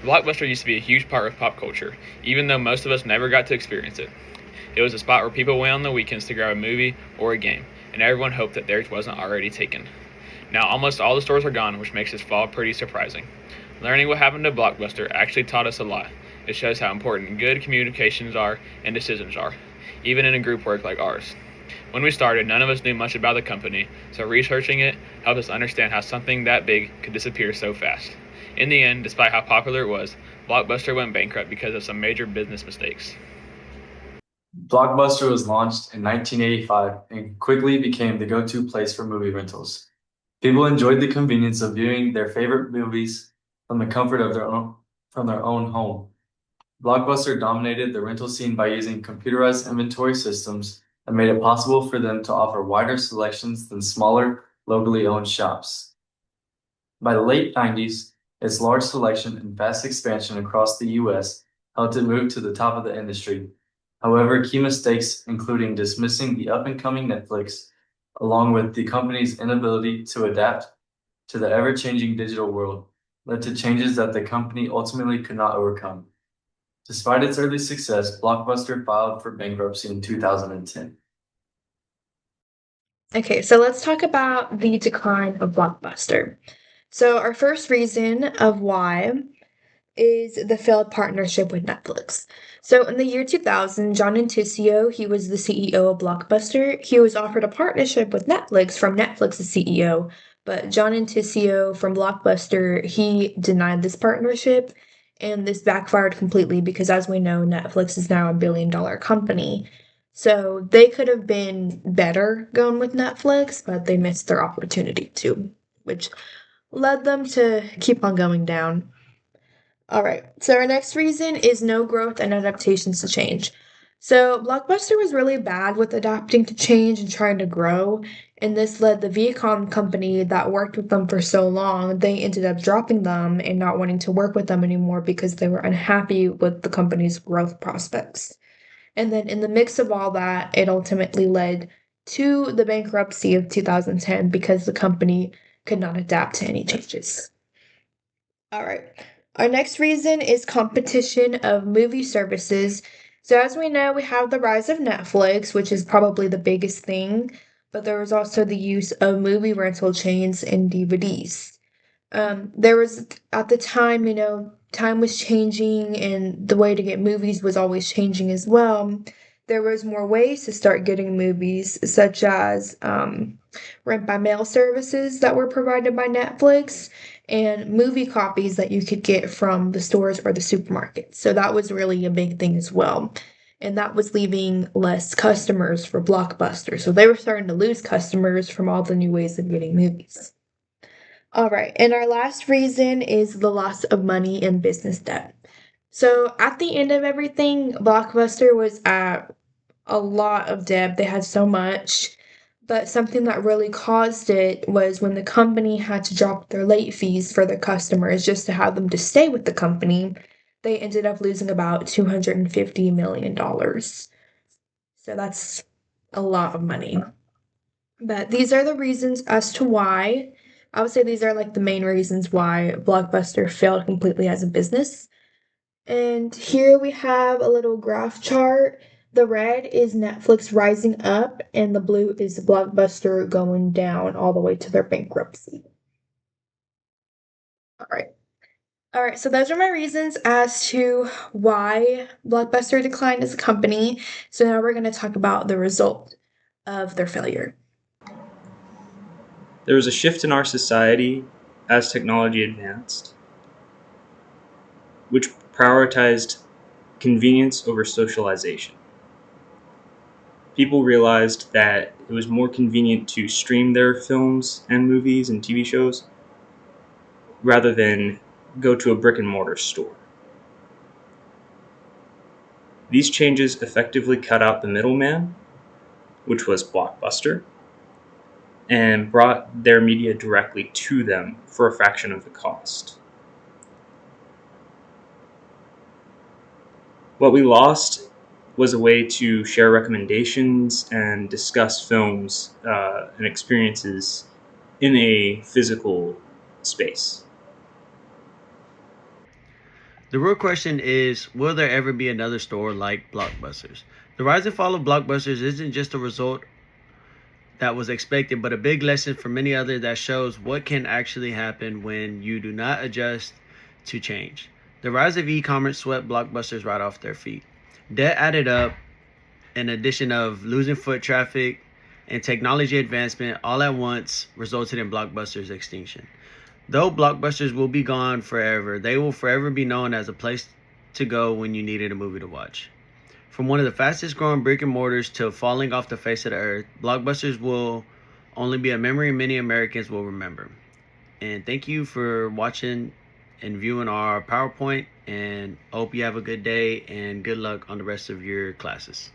Blockbuster used to be a huge part of pop culture, even though most of us never got to experience it. It was a spot where people went on the weekends to grab a movie or a game, and everyone hoped that theirs wasn't already taken. Now, almost all the stores are gone, which makes this fall pretty surprising. Learning what happened to Blockbuster actually taught us a lot. It shows how important good communications are and decisions are, even in a group work like ours. When we started, none of us knew much about the company, so researching it helped us understand how something that big could disappear so fast. In the end, despite how popular it was, Blockbuster went bankrupt because of some major business mistakes. Blockbuster was launched in 1985 and quickly became the go-to place for movie rentals. People enjoyed the convenience of viewing their favorite movies from the comfort of their own home. Blockbuster dominated the rental scene by using computerized inventory systems that made it possible for them to offer wider selections than smaller, locally owned shops. By the late 90s, its large selection and fast expansion across the US helped it move to the top of the industry. However, key mistakes, including dismissing the up-and-coming Netflix, along with the company's inability to adapt to the ever-changing digital world, led to changes that the company ultimately could not overcome. Despite its early success, Blockbuster filed for bankruptcy in 2010. Okay, so let's talk about the decline of Blockbuster. So, our first reason of why is the failed partnership with Netflix. So, in the year 2000, John Anticio, he was the CEO of Blockbuster. He was offered a partnership with Netflix from Netflix's CEO, but John Anticio from Blockbuster, he denied this partnership, and this backfired completely because, as we know, Netflix is now a billion-dollar company. So they could have been better going with Netflix, but they missed their opportunity too, which led them to keep on going down. All right. So our next reason is no growth and adaptations to change. So Blockbuster was really bad with adapting to change and trying to grow, and this led the Viacom company that worked with them for so long, they ended up dropping them and not wanting to work with them anymore because they were unhappy with the company's growth prospects. And then in the mix of all that, it ultimately led to the bankruptcy of 2010 because the company could not adapt to any changes. All right. Our next reason is competition of movie services. So, as we know, we have the rise of Netflix, which is probably the biggest thing, but there was also the use of movie rental chains and DVDs. There was, at the time, time was changing and the way to get movies was always changing as well. There was more ways to start getting movies, such as rent by mail services that were provided by Netflix and movie copies that you could get from the stores or the supermarket. So that was really a big thing as well. And that was leaving less customers for Blockbuster. So they were starting to lose customers from all the new ways of getting movies. All right, and our last reason is the loss of money and business debt. So at the end of everything, Blockbuster was at a lot of debt. They had so much. But something that really caused it was when the company had to drop their late fees for their customers just to have them to stay with the company, they ended up losing about $250 million. So that's a lot of money. But these are the reasons as to why. I would say these are like the main reasons why Blockbuster failed completely as a business. And here we have a little graph chart. The red is Netflix rising up, and the blue is Blockbuster going down all the way to their bankruptcy. All right. All right, so those are my reasons as to why Blockbuster declined as a company. So now we're going to talk about the result of their failure. There was a shift in our society as technology advanced, which prioritized convenience over socialization. People realized that it was more convenient to stream their films and movies and TV shows rather than go to a brick and mortar store. These changes effectively cut out the middleman, which was Blockbuster, and brought their media directly to them for a fraction of the cost. What we lost was a way to share recommendations and discuss films and experiences in a physical space. The real question is, will there ever be another store like Blockbusters? The rise and fall of Blockbusters isn't just a result that was expected, but a big lesson for many others that shows what can actually happen when you do not adjust to change. The rise of e-commerce swept Blockbusters right off their feet. Debt added up, an addition of losing foot traffic and technology advancement all at once resulted in Blockbusters' extinction. Though Blockbusters will be gone forever, they will forever be known as a place to go when you needed a movie to watch. From one of the fastest growing brick and mortars to falling off the face of the earth, Blockbusters will only be a memory many Americans will remember. And thank you for watching and viewing our PowerPoint, and hope you have a good day and good luck on the rest of your classes.